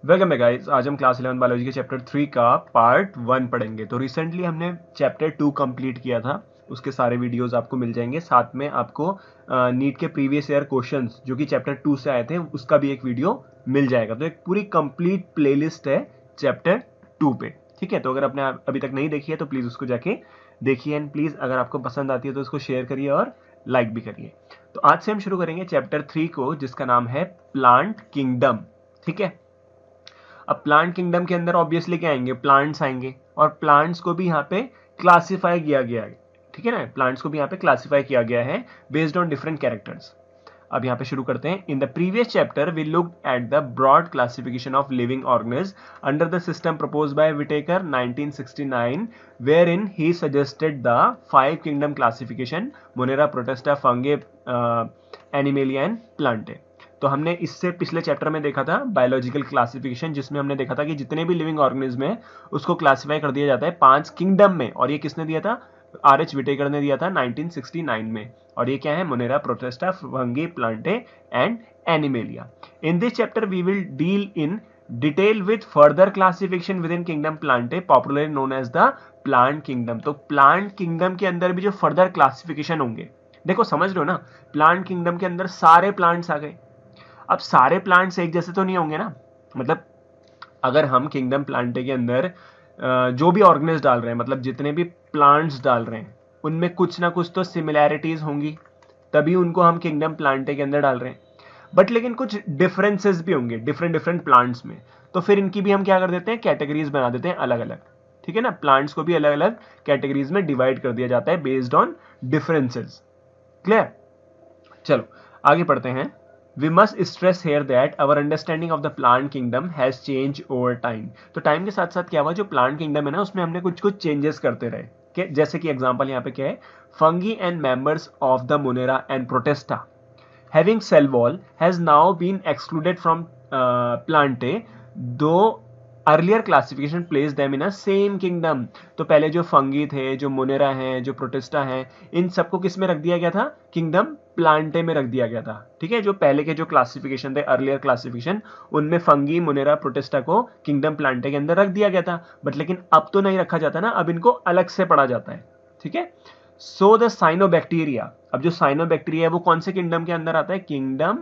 Welcome back guys. आज हम class 11 biology के चैप्टर 3 का पार्ट 1 पढ़ेंगे। तो रिसेंटली हमने चैप्टर 2 कंप्लीट किया था, उसके सारे वीडियोस आपको मिल जाएंगे। साथ में आपको नीट के प्रीवियस ईयर क्वेश्चंस जो कि चैप्टर 2 से आए थे उसका भी एक वीडियो मिल जाएगा। तो एक पूरी कंप्लीट प्लेलिस्ट है चैप्टर 2 पे, ठीक है। तो अगर आपने अभी तक नहीं देखी है तो प्लीज़ उसको जाके देखिए, एंड प्लीज़ अगर आपको पसंद आती है तो उसको शेयर करिए और लाइक भी करिए। तो आज से हम शुरू करेंगे चैप्टर 3 को, जिसका नाम है प्लांट किंगडम, ठीक है। अब प्लांट किंगडम के अंदर ऑब्वियसली क्या आएंगे, प्लांट्स आएंगे, और प्लांट्स को भी यहाँ पे क्लासिफाई किया गया है, ठीक है ना। प्लांट्स को भी यहाँ पे क्लासिफाई किया गया है बेस्ड ऑन डिफरेंट कैरेक्टर्स। अब यहाँ पे शुरू करते हैं। In the previous chapter we looked at the broad classification of living organism under the system proposed by Whittaker 1969, wherein he suggested the five kingdom classification: Monera, Protista, Fungi, Animalia and Plantae। तो हमने इससे पिछले chapter में देखा था biological classification, जिसमें हमने देखा था कि जितने भी लिविंग ऑर्गेनिज्म है उसको क्लासिफाई कर दिया जाता है 5 किंगडम में, और ये किसने दिया था, आर.एच. विटेकर ने दिया था 1969 में। और ये क्या है, Monera, Protista, Fungi, Plantae and Animalia. In this chapter we will deal in detail with further classification within kingdom Plantae, popularly known as the plant kingdom. तो प्लांट किंगडम के अंदर भी जो फर्दर क्लासिफिकेशन होंगे, देखो समझ रहे हो ना, प्लांट किंगडम के अंदर सारे प्लांट्स आ गए। अब सारे प्लांट्स एक जैसे तो नहीं होंगे ना, मतलब अगर हम किंगडम प्लांटे के अंदर जो भी ऑर्गेनिज डाल रहे हैं, मतलब जितने भी प्लांट्स डाल रहे हैं, उनमें कुछ ना कुछ तो सिमिलैरिटीज होंगी, तभी उनको हम किंगडम प्लांटे के अंदर डाल रहे हैं। बट लेकिन कुछ डिफरेंसेस भी होंगे डिफरेंट डिफरेंट प्लांट्स में, तो फिर इनकी भी हम क्या कर देते हैं, कैटेगरीज बना देते हैं अलग अलग, ठीक है ना। प्लांट्स को भी अलग अलग कैटेगरीज में डिवाइड कर दिया जाता है बेस्ड ऑन डिफरेंसेस। क्लियर? चलो आगे पढ़ते हैं। We must stress here that our understanding of the plant kingdom has changed over time। तो टाइम के साथ साथ क्या हुआ, जो प्लांट किंगडम है ना उसमें हमने कुछ कुछ चेंजेस करते रहे, कि जैसे कि एग्जांपल यहाँ पे क्या है, fungi and members of the Monera and Protista having cell wall has now been excluded from Plantae, though earlier classification placed them in a same kingdom। तो पहले जो फंगी थे, जो मोनेरा हैं, जो प्रोटेस्टा हैं, इन सबको किस में रख दिया गया था, किंगडम प्लांटे में रख दिया गया था, ठीक है। जो पहले के जो क्लासिफिकेशन थे, अर्लियर क्लासिफिकेशन, उनमें फंगी, मोनेरा, प्रोटेस्टा को किंगडम प्लांटे के अंदर रख दिया गया था। बट लेकिन अब तो नहीं रखा जाता ना, अब इनको अलग से पढ़ा जाता है, ठीक है। सो द साइनोबैक्टीरिया, अब जो साइनोबैक्टीरिया है वो कौन से किंगडम के अंदर आता है, किंगडम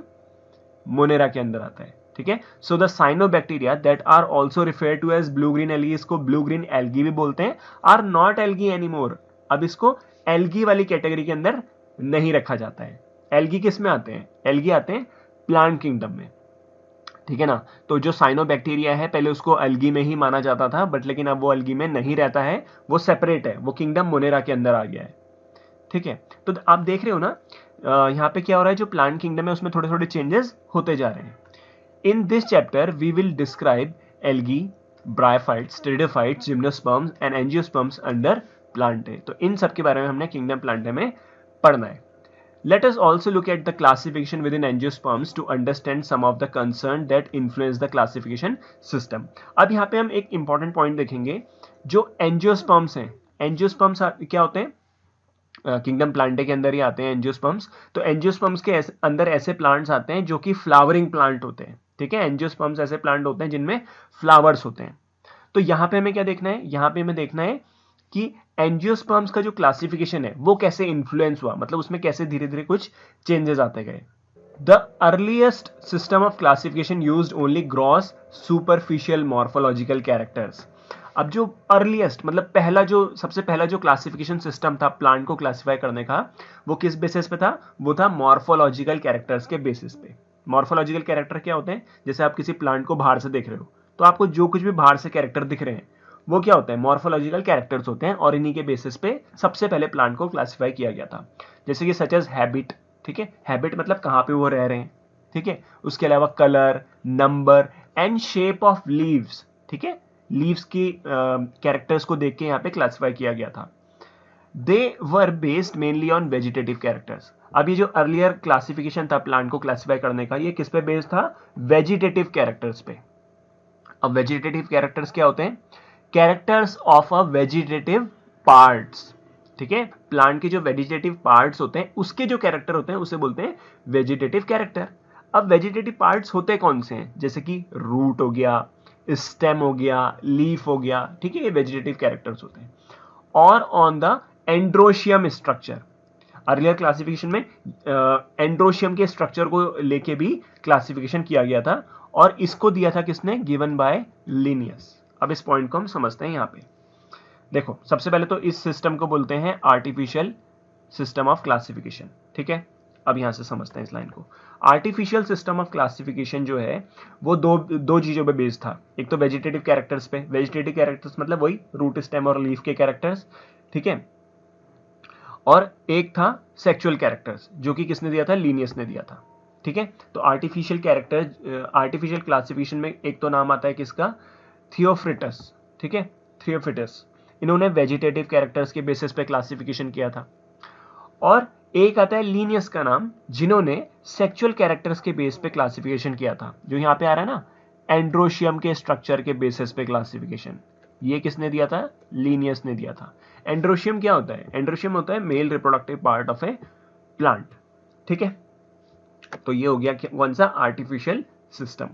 मोनेरा के अंदर आता है, ठीक है। So the cyanobacteria that are also refer to as blue green algae, इसको ब्लू ग्रीन एल्गी भी बोलते हैं, आर नॉट एल्गी एनीमोर। अब इसको एल्गी वाली कैटेगरी के अंदर नहीं रखा जाता है। एल्गी किस में आते हैं, एल्गी आते हैं प्लांट किंगडम में, ठीक है ना। तो जो साइनोबैक्टीरिया है पहले उसको एल्गी में ही माना जाता था, बट लेकिन अब वो एल्गी में नहीं रहता है, वो सेपरेट है, वो किंगडम मोनेरा के अंदर आ गया है, ठीक है। तो आप देख रहे हो ना, यहाँ पे क्या हो रहा है, जो प्लांट किंगडम है उसमें थोड़े थोड़े चेंजेस होते जा रहे हैं। In this chapter we will describe algae, bryophytes, pteridophytes, gymnosperms and angiosperms under Plantae. तो इन सब के बारे में हमने किंगडम प्लांटे में पढ़ना है। Let us also look at the classification within angiosperms to understand some of the concern that influence the classification system। अब यहाँ पे हम एक important point देखेंगे, जो angiosperms हैं, angiosperms क्या होते हैं, किंगडम प्लांटे के अंदर ही आते हैं एंजियोस्पर्म्स। तो एंजियोस्पर्म्स के अंदर ऐसे प्लांट्स आते हैं जो कि फ्लावरिंग प्लांट होते हैं, ठीक है। एंजियोस्पर्म्स ऐसे प्लांट होते हैं जिनमें फ्लावर्स होते हैं। तो यहाँ पे हमें क्या देखना है, यहाँ पे हमें देखना है कि एंजियोस्पर्म्स का जो क्लासिफिकेशन है वो कैसे इन्फ्लुएंस हुआ, मतलब उसमें कैसे धीरे धीरे कुछ चेंजेस आते गए। The earliest system of classification used only gross superficial morphological characters. अब जो अर्लीस्ट मतलब पहला जो सबसे पहला जो क्लासिफिकेशन सिस्टम था प्लांट को क्लासिफाई करने का, वो किस बेसिस पे था, वो था मॉर्फोलॉजिकल कैरेक्टर्स के बेसिस पे। मॉर्फोलॉजिकल कैरेक्टर क्या होते हैं, जैसे आप किसी प्लांट को बाहर से देख रहे हो तो आपको जो कुछ भी बाहर से कैरेक्टर दिख रहे हैं वो क्या होते हैं, मॉर्फोलॉजिकल कैरेक्टर्स होते हैं, और इन्हीं के बेसिस पे सबसे पहले प्लांट को क्लासिफाई किया गया था। जैसे कि सच एज हैबिट, ठीक है, हैबिट मतलब कहाँ पे वो रह रहे हैं, ठीक है। उसके अलावा colour, number and shape of leaves, ठीक है, लीव्स की कैरेक्टर्स को देख के यहाँ पे क्लासिफाई किया गया था। They were based mainly on vegetative characters. अब ये जो अर्लियर क्लासिफिकेशन था प्लांट को क्लासिफाई करने का, ये किस पे बेस्ड था, वेजिटेटिव कैरेक्टर्स पे। अब वेजिटेटिव कैरेक्टर्स क्या होते हैं, characters of a vegetative parts, ठीक है। प्लांट के जो वेजिटेटिव पार्ट्स होते हैं उसके जो कैरेक्टर होते हैं उसे बोलते हैं वेजिटेटिव कैरेक्टर। अब वेजिटेटिव पार्ट्स होते कौन से हैं, जैसे कि रूट हो गया, स्टेम हो गया, लीफ हो गया, ठीक है, ये वेजिटेटिव कैरेक्टर्स होते हैं। और on the androecium structure, earlier classification में एंड्रोशियम के स्ट्रक्चर को लेके भी क्लासिफिकेशन किया गया था, और इसको दिया था किसने, गिवन बाय लिनियस। अब इस पॉइंट को हम समझते हैं। यहां पे देखो, सबसे पहले तो इस सिस्टम को बोलते हैं आर्टिफिशियल सिस्टम ऑफ क्लासिफिकेशन, ठीक है। अब यहां से समझते हैं इस लाइन को। आर्टिफिशियल सिस्टम ऑफ क्लासिफिकेशन जो है वो दो चीजों पे बेस्ड था। एक तो वेजिटेटिव कैरेक्टर्स पे, वेजिटेटिव कैरेक्टर्स मतलब वही रूट, स्टेम और लीफ के कैरेक्टर्स, ठीक है। और एक था सेक्सुअल कैरेक्टर्स, जो कि किसने दिया था, लीनियस ने दिया था, ठीक है। तो आर्टिफिशियल कैरेक्टर, आर्टिफिशियल क्लासिफिकेशन में एक तो नाम आता है किसका, थियोफ्रिटस, ठीक है, थियोफ्रिटस। इन्होंने वेजिटेटिव कैरेक्टर्स के बेसिस पे क्लासिफिकेशन किया था। और एक आता है लीनियस का नाम, जिन्होंने सेक्सुअल कैरेक्टर्स के बेस पे क्लासिफिकेशन किया था, जो यहां पे आ रहा है ना, एंड्रोशियम के स्ट्रक्चर के बेसिस पे क्लासिफिकेशन। ये किसने दिया था, लीनियस ने दिया था। एंड्रोशियम क्या होता है, एंड्रोशियम होता है male reproductive part of A plant, ठीक है। तो ये हो गया कौन सा, आर्टिफिशियल सिस्टम।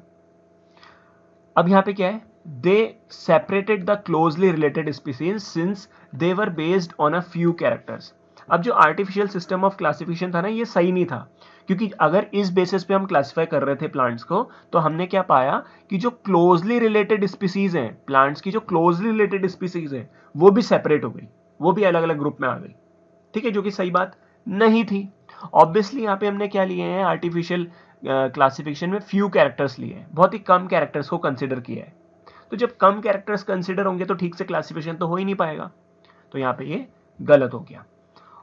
अब यहां पे क्या है, दे separated the closely related species since they were based on a few characters. अब जो आर्टिफिशियल सिस्टम ऑफ क्लासिफिकेशन था ना, ये सही नहीं था, क्योंकि अगर इस बेसिस पे हम क्लासिफाई कर रहे थे प्लांट्स को, तो हमने क्या पाया कि जो क्लोजली रिलेटेड स्पीसीज हैं, प्लांट्स की जो क्लोजली रिलेटेड स्पीसीज हैं, वो भी सेपरेट हो गई, वो भी अलग अलग ग्रुप में आ गई, ठीक है, जो कि सही बात नहीं थी। ऑब्वियसली यहाँ पे हमने क्या लिए हैं, आर्टिफिशियल क्लासिफिकेशन में फ्यू कैरेक्टर्स लिए हैं, बहुत ही कम कैरेक्टर्स को कंसिडर किया है। तो जब कम कैरेक्टर्स कंसिडर होंगे तो ठीक से क्लासिफिकेशन तो हो ही नहीं पाएगा, तो यहाँ पे ये गलत हो गया।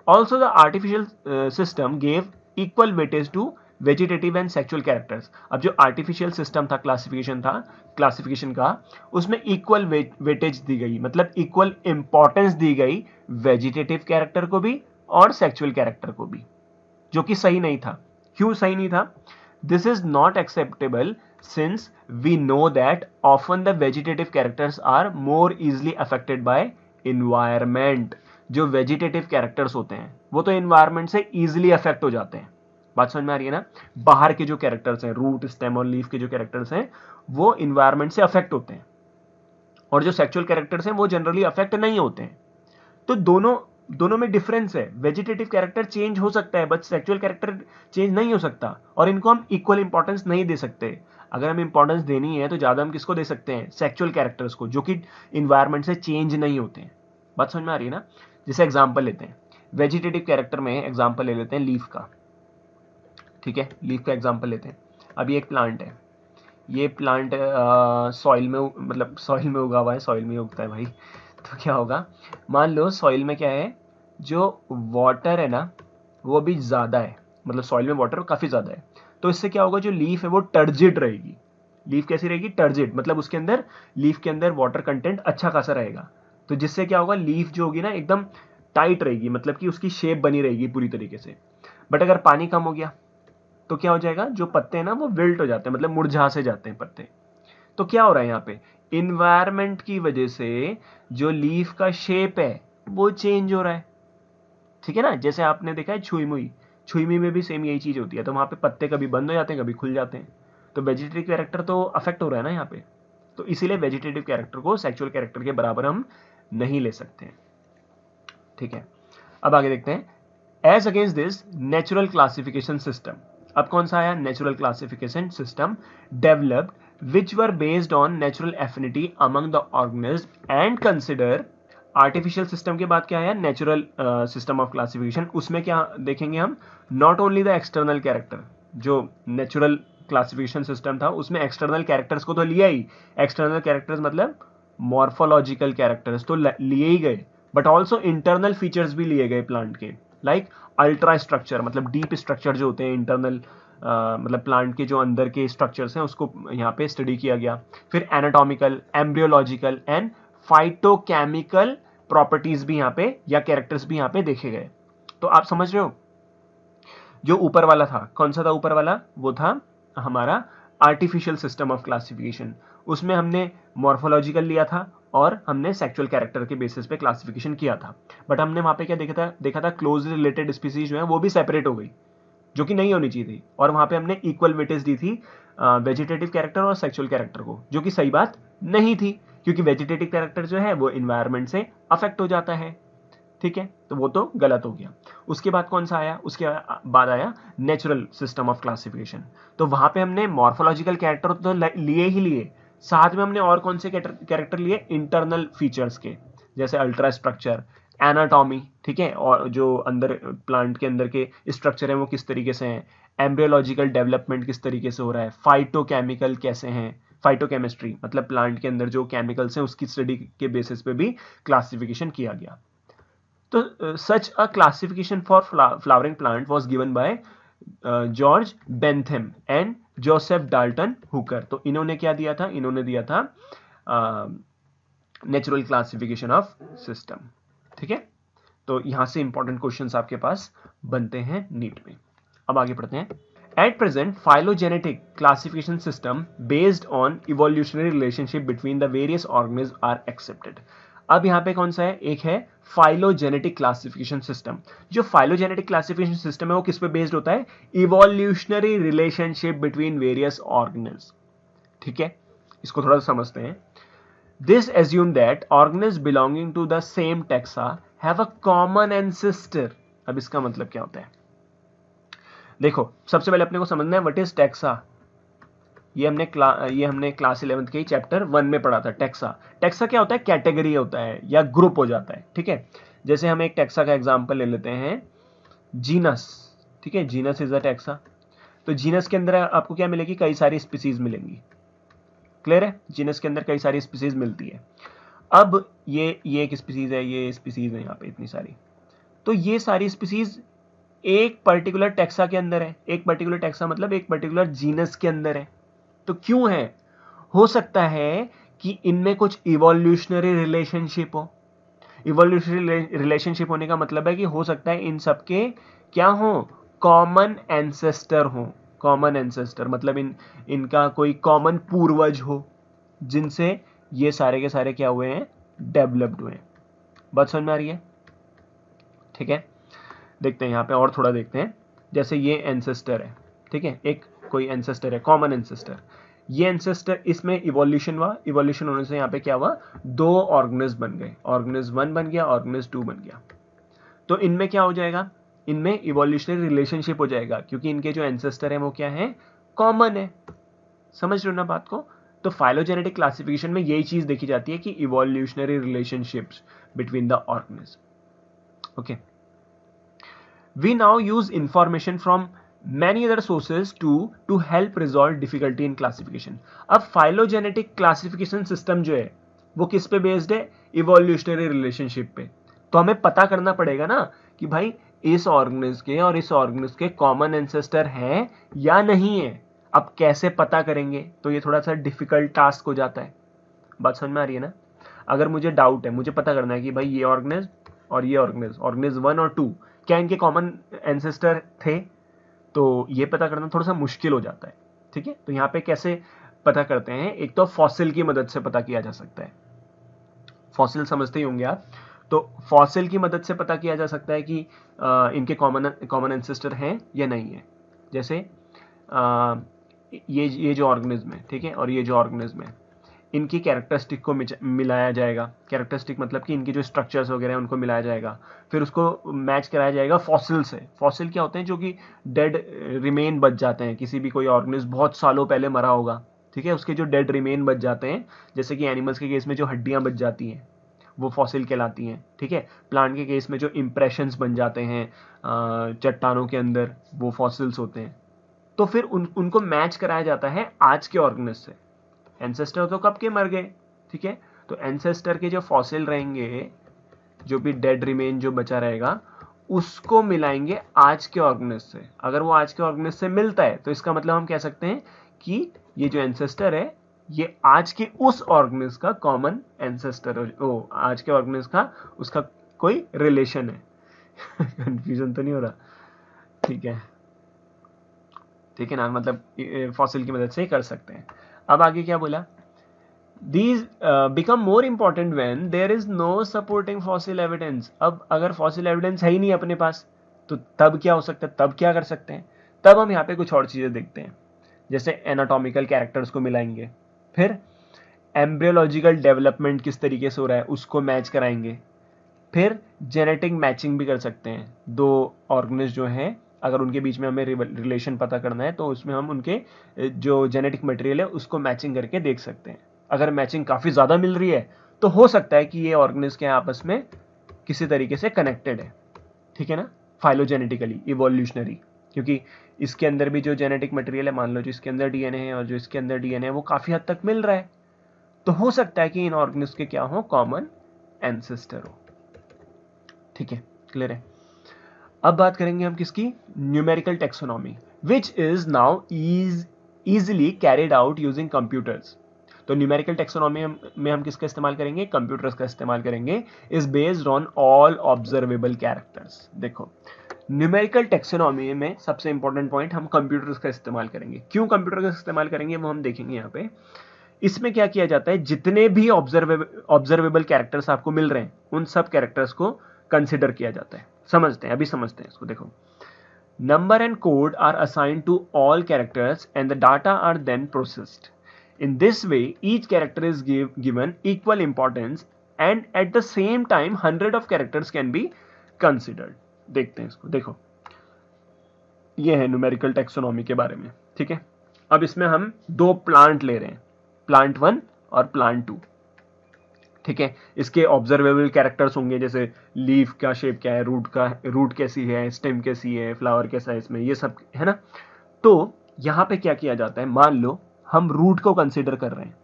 Also the artificial system gave equal weightage to vegetative and sexual characters. अब जो आर्टिफिशियल सिस्टम था, क्लासिफिकेशन का, उसमें इक्वल वेटेज दी गई, मतलब इक्वल इंपॉर्टेंस दी गई वेजिटेटिव कैरेक्टर को भी और सेक्सुअल कैरेक्टर को भी, जो कि सही नहीं था। क्यों सही नहीं था, this is not acceptable since we know that often the vegetative characters are more easily affected by environment. जो वेजिटेटिव कैरेक्टर्स होते हैं वो तो इन्वायरमेंट से इजिली अफेक्ट हो जाते हैं, बात समझ में आ रही है ना। बाहर के जो कैरेक्टर्स हैं, रूट, स्टेम और लीफ के जो कैरेक्टर्स हैं, वो इन्वायरमेंट से अफेक्ट होते हैं, और जो सेक्सुअल कैरेक्टर्स हैं वो जनरली अफेक्ट नहीं होते हैं। तो दोनों में डिफरेंस है। वेजिटेटिव कैरेक्टर चेंज हो सकता है, बट सेक्सुअल कैरेक्टर चेंज नहीं हो सकता, और इनको हम इक्वल इंपॉर्टेंस नहीं दे सकते। अगर हम इंपॉर्टेंस देनी है तो ज्यादा हम किसको दे सकते हैं, सेक्सुअल कैरेक्टर्स को, जो कि इन्वायरमेंट से चेंज नहीं होते हैं। बात समझ में आ रही है ना। जैसे एग्जाम्पल लेते हैं, वेजिटेटिव कैरेक्टर में एग्जाम्पल ले लेते हैं लीफ का, ठीक है, लीफ का एग्जाम्पल लेते हैं। अब ये एक प्लांट है, ये प्लांट सॉइल में, मतलब सॉइल में उगा हुआ है, सॉइल में उगता है भाई। तो क्या होगा, मान लो सॉइल में क्या है, जो वाटर है ना वो भी ज़्यादा है, मतलब सॉइल में वाटर काफ़ी ज़्यादा है। तो इससे क्या होगा, जो लीफ है वो टर्जिड रहेगी। लीफ कैसी रहेगी, टर्जिड, मतलब उसके अंदर, लीफ के अंदर वाटर कंटेंट अच्छा खासा रहेगा। तो जिससे क्या होगा, लीफ जो होगी ना एकदम टाइट रहेगी, मतलब कि उसकी शेप बनी रहेगी पूरी तरीके से। बट अगर पानी कम हो गया तो क्या हो जाएगा, जो पत्ते हैं ना वो विल्ट हो जाते हैं, मतलब मुरझा से जाते हैं पत्ते। तो क्या हो रहा है यहाँ पे, इन्वायरमेंट की वजह से जो लीफ का शेप है वो चेंज हो रहा है, ठीक है ना। जैसे आपने देखा है छुई मुई में भी सेम यही चीज होती है, तो वहां पे पत्ते कभी बंद हो जाते हैं, कभी खुल जाते हैं। तो वेजिटेटिव कैरेक्टर तो अफेक्ट हो रहा है ना यहाँ पे, तो इसीलिए वेजिटेटिव कैरेक्टर को सेक्सुअल कैरेक्टर के बराबर हम नहीं ले सकते हैं, ठीक है। अब आगे देखते हैं, as against this natural classification system. अब कौन सा आया, natural classification system developed which were based on natural affinity among the organisms and consider artificial system के बाद क्या आया, नेचुरल सिस्टम ऑफ क्लासिफिकेशन। उसमें क्या देखेंगे हम, not only the external character. जो नेचुरल क्लासिफिकेशन सिस्टम था उसमें एक्सटर्नल कैरेक्टर्स को तो लिया ही, एक्सटर्नल कैरेक्टर्स मतलब मॉर्फोलॉजिकल कैरेक्टर्स तो लिए ही गए, बट ऑल्सो इंटरनल फीचर्स भी लिए गए प्लांट के, लाइक अल्ट्रा स्ट्रक्चर, मतलब डीप स्ट्रक्चर जो होते हैं इंटरनल, मतलब प्लांट के जो अंदर के स्ट्रक्चर्स हैं उसको यहाँ पे स्टडी किया गया। फिर anatomical, embryological and phytochemical properties भी यहाँ पे या कैरेक्टर्स भी यहाँ पे देखे गए। तो आप समझ रहे हो, जो ऊपर वाला था, कौन सा था ऊपर वाला, वो था हमारा आर्टिफिशियल सिस्टम ऑफ क्लासिफिकेशन। उसमें हमने मॉर्फोलॉजिकल लिया था और हमने सेक्सुअल कैरेक्टर के बेसिस पे क्लासिफिकेशन किया था। बट हमने वहां पे क्या देखा था क्लोज रिलेटेड स्पीसीज जो है वो भी सेपरेट हो गई, जो कि नहीं होनी चाहिए थी, और वहां पे हमने इक्वल वेटेज दी थी वेजिटेटिव कैरेक्टर और सेक्सुअल कैरेक्टर को, जो कि सही बात नहीं थी, क्योंकि वेजिटेटिव कैरेक्टर जो है वो इन्वायरमेंट से अफेक्ट हो जाता है। ठीक है, तो वो तो गलत हो गया। उसके बाद कौन सा आया, उसके बाद आया नेचुरल सिस्टम ऑफ क्लासिफिकेशन। तो वहां पे हमने मॉर्फोलॉजिकल कैरेक्टर तो लिए ही लिए, साथ में हमने और कौन से कैरेक्टर लिए, इंटरनल फीचर्स के, जैसे अल्ट्रा स्ट्रक्चर, एनाटॉमी, ठीक है, और जो अंदर प्लांट के अंदर के स्ट्रक्चर है वो किस तरीके से हैं, एम्ब्रियोलॉजिकल डेवलपमेंट किस तरीके से हो रहा है, फाइटोकेमिकल कैसे हैं, फाइटोकेमिस्ट्री मतलब प्लांट के अंदर जो केमिकल्स हैं उसकी स्टडी के बेसिस पे भी क्लासिफिकेशन किया गया। तो such a classification for flowering plant was given by George Bentham and Joseph Dalton Hooker. तो इन्होंने क्या दिया था, इन्होंने दिया था नेचुरल क्लासिफिकेशन ऑफ सिस्टम। ठीक है, तो यहां से इंपॉर्टेंट क्वेश्चंस आपके पास बनते हैं नीट में। अब आगे पढ़ते हैं। At present, phylogenetic classification system based on evolutionary relationship between the various organisms are accepted. अब यहां पे कौन सा है, एक है फाइलोजेनेटिक क्लासिफिकेशन सिस्टम। जो फाइलोजेनेटिक क्लासिफिकेशन सिस्टम है वो किस पे बेस्ड होता है, evolutionary relationship between various organism. ठीक है, इसको थोड़ा सा समझते हैं। This assume that organism belonging to the same taxa have a common ancestor. अब इसका मतलब क्या होता है, देखो सबसे पहले अपने को समझना है व्हाट इज टेक्सा। ये हमने क्लास 11th के चैप्टर 1 में पढ़ा था। टेक्सा, टेक्सा क्या होता है, कैटेगरी होता है या ग्रुप हो जाता है। ठीक है, जैसे हम एक टेक्सा का एग्जांपल ले लेते हैं, जीनस। ठीक है, जीनस इज अ टेक्सा। तो जीनस के अंदर आपको क्या मिलेगी, कई सारी स्पीसीज मिलेंगी। क्लियर है, जीनस के अंदर कई सारी स्पीसीज मिलती है। अब ये एक स्पीसीज है, ये स्पीसीज है यहाँ पे इतनी सारी, तो ये सारी स्पीसीज एक पर्टिकुलर टेक्सा के अंदर है। एक पर्टिकुलर टेक्सा मतलब एक पर्टिकुलर जीनस के अंदर है। तो क्यों है, हो सकता है कि इनमें कुछ इवोल्यूशनरी रिलेशनशिप हो। इवोल्यूशनरी रिलेशनशिप होने का मतलब है कि हो सकता है इन सबके क्या हो, कॉमन एंसेस्टर हो। कॉमन एंसेस्टर मतलब इनका कोई कॉमन पूर्वज हो, जिनसे ये सारे के सारे क्या हुए हैं, डेवलप्ड हुए हैं। बात समझ में आ रही है। ठीक है, देखते हैं यहाँ पे और थोड़ा देखते हैं। जैसे ये एंसेस्टर है, ठीक है, एक कोई एंसेस्टर है, कॉमन एंसेस्टर। ये एंसेस्टर, इसमें इवोल्यूशन हुआ, इवोल्यूशन होने से यहाँ पे क्या हुआ, दो ऑर्गेनिज्म बन गए, ऑर्गेनिज्म 1 बन गया, ऑर्गेनिज्म 2 बन गया। तो इनमें क्या हो जाएगा, इनमें इवोल्यूशनरी रिलेशनशिप हो जाएगा, क्योंकि इनके जो एंसेस्टर है वो क्या है, कॉमन है। समझ रहे हो ना बात को। तो फाइलोजेनेटिक क्लासिफिकेशन में यही चीज देखी जाती है कि evolutionary relationships between the organism. Okay, we now use information from many other sources to help resolve difficulty in classification. अब phylogenetic classification system जो है वो किस पे बेस्ड है, इवोल्यूशनरी रिलेशनशिप पे। तो हमें पता करना पड़ेगा ना कि भाई इस ऑर्गेनिज्म के और इस ऑर्गेनिज्म के कॉमन एंसेस्टर हैं या नहीं है। अब कैसे पता करेंगे, तो ये थोड़ा सा डिफिकल्ट टास्क हो जाता है। बात समझ में आ रही है ना। अगर मुझे डाउट है, मुझे पता करना है कि भाई ये ऑर्गेनिज्म और ये ऑर्गेनिज्म 1 और 2 क्या इनके कॉमन एंसेस्टर थे, तो ये पता करना थोड़ा सा मुश्किल हो जाता है। ठीक है, तो यहाँ पे कैसे पता करते हैं, एक तो फॉसिल की मदद से पता किया जा सकता है। फॉसिल समझते ही होंगे आप। तो फॉसिल की मदद से पता किया जा सकता है कि इनके कॉमन एंसेस्टर हैं या नहीं है। जैसे ये जो ऑर्गेनिज्म है, ठीक है, और ये जो ऑर्गेनिज्म है, इनकी कैरेक्टरिस्टिक को मिलाया जाएगा। कैरेक्टरिस्टिक मतलब कि इनके जो स्ट्रक्चर्स वगैरह हैं उनको मिलाया जाएगा, फिर उसको मैच कराया जाएगा फॉसिल से। फॉसिल क्या होते हैं, जो कि डेड रिमेन बच जाते हैं, किसी भी कोई ऑर्गेनिज्म बहुत सालों पहले मरा होगा, ठीक है, उसके जो डेड रिमेन बच जाते हैं, जैसे कि एनिमल्स के केस में जो हड्डियां बच जाती हैं वो फॉसिल कहलाती हैं। ठीक है, प्लांट के केस में जो इंप्रेशंस बन जाते हैं चट्टानों के अंदर, वो फॉसिल्स होते हैं। तो फिर उनको मैच कराया जाता है आज के ऑर्गेनिज्म से। एंसेस्टर तो कब के मर गए, ठीक है, तो एंसेस्टर के जो फॉसिल रहेंगे, जो भी डेड रिमेन जो बचा रहेगा, उसको मिलाएंगे आज के ऑर्गेनिज्म से। अगर वो आज के ऑर्गेनिज्म से मिलता है तो इसका मतलब हम कह सकते हैं कि ये जो एंसेस्टर है ये आज के उस ऑर्गेनिज्म का कॉमन एंसेस्टर है, आज के ऑर्गेनिज्म का उसका कोई रिलेशन है। कंफ्यूजन तो नहीं हो रहा, ठीक है, ठीक है ना, मतलब फॉसिल की मदद से ही कर सकते हैं। अब आगे क्या बोला, these become more important when there is no supporting fossil evidence। अब अगर फॉसिल एविडेंस है ही नहीं अपने पास, तो तब क्या हो सकता है, तब क्या कर सकते हैं, तब हम यहाँ पे कुछ और चीजें देखते हैं, जैसे एनाटॉमिकल कैरेक्टर्स को मिलाएंगे, फिर एम्ब्रियोलॉजिकल डेवलपमेंट किस तरीके से हो रहा है उसको मैच कराएंगे, फिर जेनेटिक मैचिंग भी कर सकते हैं। दो ऑर्गेनिज्म जो हैं अगर उनके बीच में हमें रिलेशन पता करना है तो उसमें हम उनके जो जेनेटिक मटेरियल है उसको मैचिंग करके देख सकते हैं। अगर मैचिंग काफ़ी ज़्यादा मिल रही है तो हो सकता है कि ये ऑर्गेनिज्म के आपस में किसी तरीके से कनेक्टेड है, ठीक है ना, फाइलोजेनेटिकली, इवोल्यूशनरी, क्योंकि इसके अंदर भी जो जेनेटिक मटेरियल है, मान लो जो इसके अंदर डीएनए है और जो इसके अंदर डीएनए है वो काफ़ी हद तक मिल रहा है, तो हो सकता है कि इन ऑर्गेनिज्म के क्या हो, कॉमन एंसेस्टर हो। ठीक है, क्लियर है। अब बात करेंगे हम किसकी, numerical taxonomy, which is now easily carried out using computers. तो न्यूमेरिकल टेक्सोनॉमी में हम किसका इस्तेमाल करेंगे, कंप्यूटर्स का इस्तेमाल करेंगे, is based on all observable characters. देखो न्यूमेरिकल टेक्सोनॉमी में सबसे इंपॉर्टेंट पॉइंट, हम कंप्यूटर्स का इस्तेमाल करेंगे। क्यों कंप्यूटर का इस्तेमाल करेंगे वो हम देखेंगे यहाँ पे। इसमें क्या किया जाता है, जितने भी ऑब्जर्वेबल कैरेक्टर्स आपको मिल रहे हैं उन सब कैरेक्टर्स को कंसिडर किया जाता है। समझते हैं, अभी समझते हैं इसको। देखो, number and code are assigned to all characters and the data are then processed. In this way, each character is given equal importance and at the same time 100 of characters can be considered. देखते हैं इसको। देखो ये है numerical taxonomy के बारे में, ठीक है। अब इसमें हम दो प्लांट ले रहे हैं, प्लांट 1 और प्लांट 2, ठीक है। इसके ऑब्जर्वेबल कैरेक्टर्स होंगे, जैसे लीफ का शेप क्या है, रूट कैसी है, स्टेम कैसी है, फ्लावर कैसा है, इसमें ये सब है ना। तो यहाँ पे क्या किया जाता है, मान लो हम रूट को कंसिडर कर रहे हैं,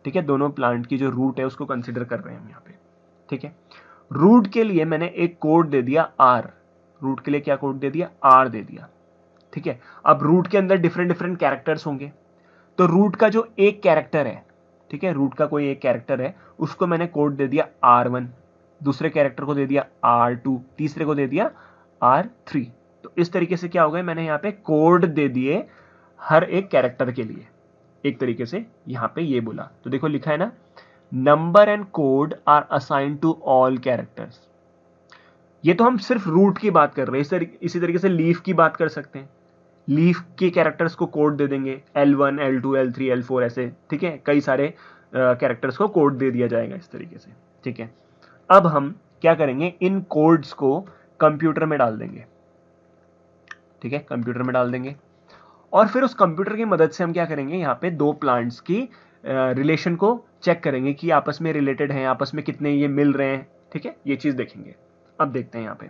ठीक है, दोनों प्लांट की जो रूट है उसको कंसिडर कर रहे हैं हम यहाँ पे, ठीक है। रूट के लिए मैंने एक कोड दे दिया आर, रूट के लिए क्या कोड दे दिया, आर दे दिया, ठीक है। अब रूट के अंदर डिफरेंट डिफरेंट कैरेक्टर्स होंगे, तो रूट का जो एक कैरेक्टर है, ठीक है, रूट का कोई एक कैरेक्टर है, उसको मैंने कोड दे दिया R1, दूसरे कैरेक्टर को दे दिया R2, तीसरे को दे दिया R3। तो इस तरीके से क्या हो गया, मैंने यहाँ पे कोड दे दिए हर एक कैरेक्टर के लिए। एक तरीके से यहां पे ये बोला, तो देखो लिखा है ना, number and code are assigned to all characters. ये तो हम सिर्फ रूट की बात कर रहे हैं, इसी तरीके से लीफ की बात कर सकते हैं। लीफ के कैरेक्टर्स को कोड दे देंगे L1, L2, L3, L4 ऐसे, ठीक है, कई सारे कैरेक्टर्स को कोड दे दिया जाएगा इस तरीके से, ठीक है। अब हम क्या करेंगे, इन कोड्स को कंप्यूटर में डाल देंगे, ठीक है, कंप्यूटर में डाल देंगे, और फिर उस कंप्यूटर की मदद से हम क्या करेंगे, यहाँ पे दो प्लांट्स की रिलेशन को चेक करेंगे कि आपस में रिलेटेड हैं, आपस में कितने ये मिल रहे हैं, ठीक है, ये चीज देखेंगे। अब देखते हैं यहाँ पे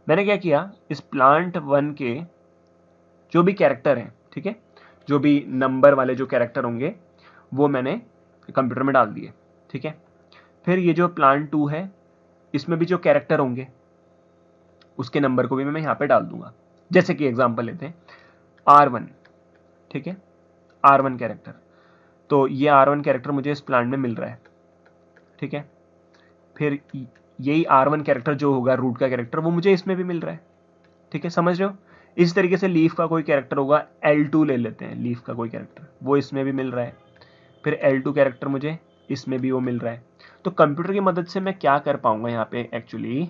मैंने क्या किया, इस प्लांट 1 के जो भी कैरेक्टर हैं, ठीक है, जो भी नंबर वाले जो कैरेक्टर होंगे वो मैंने कंप्यूटर में डाल दिए, ठीक है। फिर ये जो प्लांट 2 है इसमें भी जो कैरेक्टर होंगे उसके नंबर को भी मैं यहाँ पे डाल दूंगा। जैसे कि एग्जाम्पल लेते हैं R1, ठीक है, R1 कैरेक्टर, तो ये R1 कैरेक्टर मुझे इस प्लांट में मिल रहा है, ठीक है। फिर यही R1 कैरेक्टर जो होगा रूट का कैरेक्टर वो मुझे इसमें भी मिल रहा है, ठीक है, समझ रहे हो। इस तरीके से लीफ का कोई कैरेक्टर होगा, L2 ले लेते हैं, लीफ का कोई कैरेक्टर वो इसमें भी मिल रहा है, फिर L2 कैरेक्टर मुझे इसमें भी वो मिल रहा है। तो कंप्यूटर की मदद से मैं क्या कर पाऊंगा यहाँ पे, एक्चुअली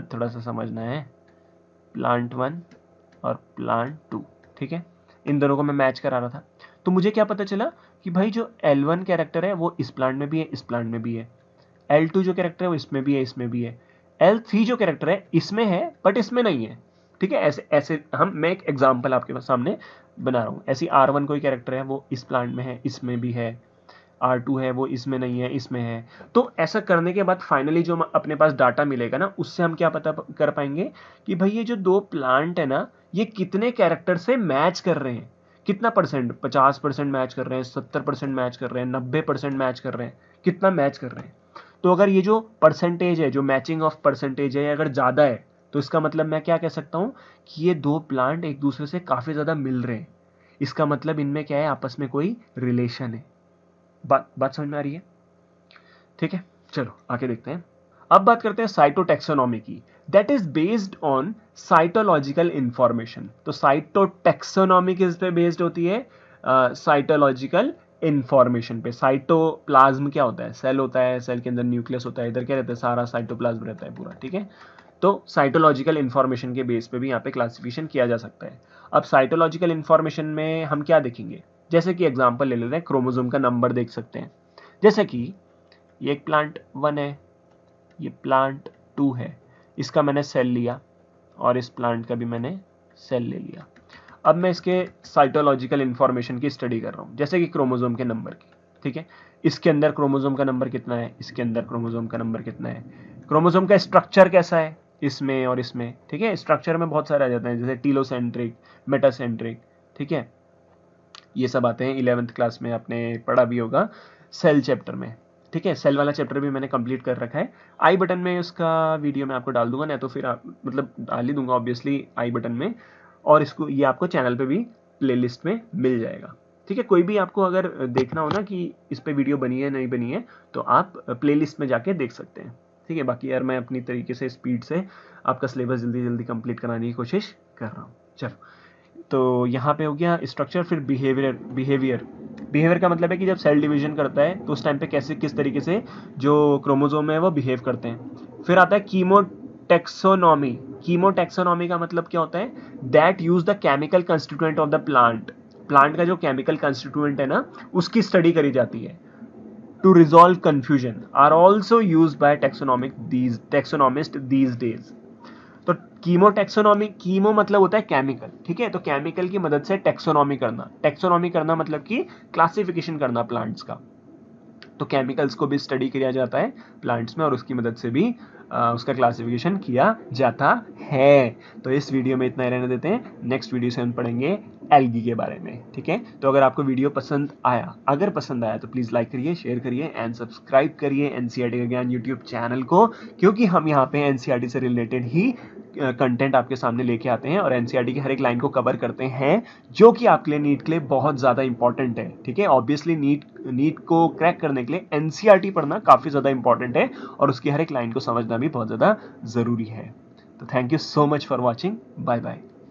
थोड़ा सा समझना है, प्लांट 1 और प्लांट 2, ठीक है, इन दोनों को मैं मैच करा रहा था। तो मुझे क्या पता चला कि भाई जो L1 कैरेक्टर है वो इस प्लांट में भी है, इस प्लांट में भी है, L2 जो कैरेक्टर है वो इसमें भी है, इसमें भी है, L3 जो कैरेक्टर है इसमें है बट इसमें नहीं है, ठीक है। ऐसे ऐसे मैं एक एग्जाम्पल आपके सामने बना रहा हूँ। ऐसी R1 कोई कैरेक्टर है वो इस प्लांट में है, इसमें भी है, R2 है वो इसमें नहीं है, इसमें है। तो ऐसा करने के बाद फाइनली जो अपने पास डाटा मिलेगा ना, उससे हम क्या पता कर पाएंगे कि भाई ये जो दो प्लांट है ना ये कितने कैरेक्टर से मैच कर रहे हैं, कितना परसेंट, 50% मैच कर रहे हैं, 70% मैच कर रहे हैं, 90% मैच कर रहे हैं, कितना मैच कर रहे हैं। तो अगर ये जो परसेंटेज है, जो मैचिंग ऑफ परसेंटेज है, अगर ज़्यादा है तो इसका मतलब मैं क्या कह सकता हूँ कि ये दो प्लांट एक दूसरे से काफ़ी ज़्यादा मिल रहे हैं। इसका मतलब इनमें क्या है, आपस में कोई रिलेशन है। बात समझ में आ रही है, ठीक है। चलो आगे देखते हैं। अब बात करते हैं साइटोटैक्सोनॉमी की, that is based on cytological information. तो साइटोटैक्सोनॉमी किस पे बेस्ड होती है, साइटोलॉजिकल इंफॉर्मेशन पे। साइटोप्लाज्म क्या होता है, सेल होता है, सेल के अंदर न्यूक्लियस होता है, इधर क्या रहता है, सारा साइटोप्लाज्म रहता है पूरा, ठीक है। तो साइटोलॉजिकल इन्फॉर्मेशन के बेस पे भी यहाँ पे क्लासिफिकेशन किया जा सकता है। अब साइटोलॉजिकल इन्फॉर्मेशन में हम क्या देखेंगे, जैसे कि एग्जांपल ले लेते हैं, क्रोमोसोम का नंबर देख सकते हैं। जैसे कि ये एक प्लांट 1 है, ये प्लांट 2 है, इसका मैंने सेल लिया और इस प्लांट का भी मैंने सेल ले लिया। अब मैं इसके साइटोलॉजिकल इन्फॉर्मेशन की स्टडी कर रहा हूँ, जैसे कि क्रोमोसोम के नंबर की। ठीक है, इसके अंदर क्रोमोसोम का नंबर कितना है, इसके अंदर क्रोमोसोम का नंबर कितना है, क्रोमोसोम का स्ट्रक्चर कैसा है इसमें और इसमें। ठीक है, स्ट्रक्चर में बहुत सारे आ जाते हैं, जैसे टीलोसेंट्रिक, मेटासेंट्रिक। ठीक है, ये सब आते हैं 11th क्लास में, आपने पढ़ा भी होगा सेल चैप्टर में। ठीक है, सेल वाला चैप्टर भी मैंने कंप्लीट कर रखा है। आई बटन में उसका वीडियो मैं आपको डाल दूंगा, नहीं तो फिर आप मतलब डाल ही दूंगा ऑब्वियसली आई बटन में, और इसको ये आपको चैनल पे भी प्लेलिस्ट में मिल जाएगा। ठीक है, कोई भी आपको अगर देखना हो ना कि इस पे वीडियो बनी है नहीं बनी है, तो आप प्लेलिस्ट में जाके देख सकते हैं। ठीक है, बाकी यार मैं अपनी तरीके से स्पीड से आपका सिलेबस जल्दी जल्दी कंप्लीट कराने की कोशिश कर रहा हूँ। चलो, तो यहाँ पे हो गया स्ट्रक्चर। फिर बिहेवियर का मतलब है कि जब सेल डिवीजन करता है तो उस टाइम पे कैसे किस तरीके से जो क्रोमोसोम है वो बिहेव करते हैं। फिर आता है कीमोटेक्सोनॉमी। कीमोटेक्सोनॉमी का मतलब क्या होता है, that use the chemical constituent of the plant. Plant का जो केमिकल कंस्टिट्यूएंट है ना, उसकी स्टडी करी जाती है। To resolve confusion are also use by taxonomist these days. तो कीमोटेक्सोनॉमी, कीमो मतलब होता है केमिकल। ठीक है, तो केमिकल की मदद से टेक्सोनॉमी करना मतलब कि क्लासिफिकेशन करना प्लांट्स का। तो केमिकल्स को भी स्टडी किया जाता है प्लांट्स में, और उसकी मदद से भी उसका क्लासिफिकेशन किया जाता है। तो इस वीडियो में इतना ही रहने देते हैं, नेक्स्ट वीडियो से हम पढ़ेंगे एल्गी के बारे में। ठीक है, तो अगर आपको वीडियो पसंद आया तो प्लीज़ लाइक करिए, शेयर करिए एंड सब्सक्राइब करिए एनसीईआरटी का ज्ञान यूट्यूब चैनल को, क्योंकि हम यहाँ पे एनसीईआरटी से रिलेटेड ही कंटेंट आपके सामने लेके आते हैं और एनसीईआरटी की हर एक लाइन को कवर करते हैं, जो कि आपके लिए नीट के लिए बहुत ज़्यादा इंपॉर्टेंट है। ठीक है, ऑब्वियसली नीट को क्रैक करने के लिए एनसीईआरटी पढ़ना काफ़ी ज़्यादा इंपॉर्टेंट है और उसकी हर एक लाइन को समझना भी बहुत ज़्यादा ज़रूरी है। तो thank you so much for watching, bye bye.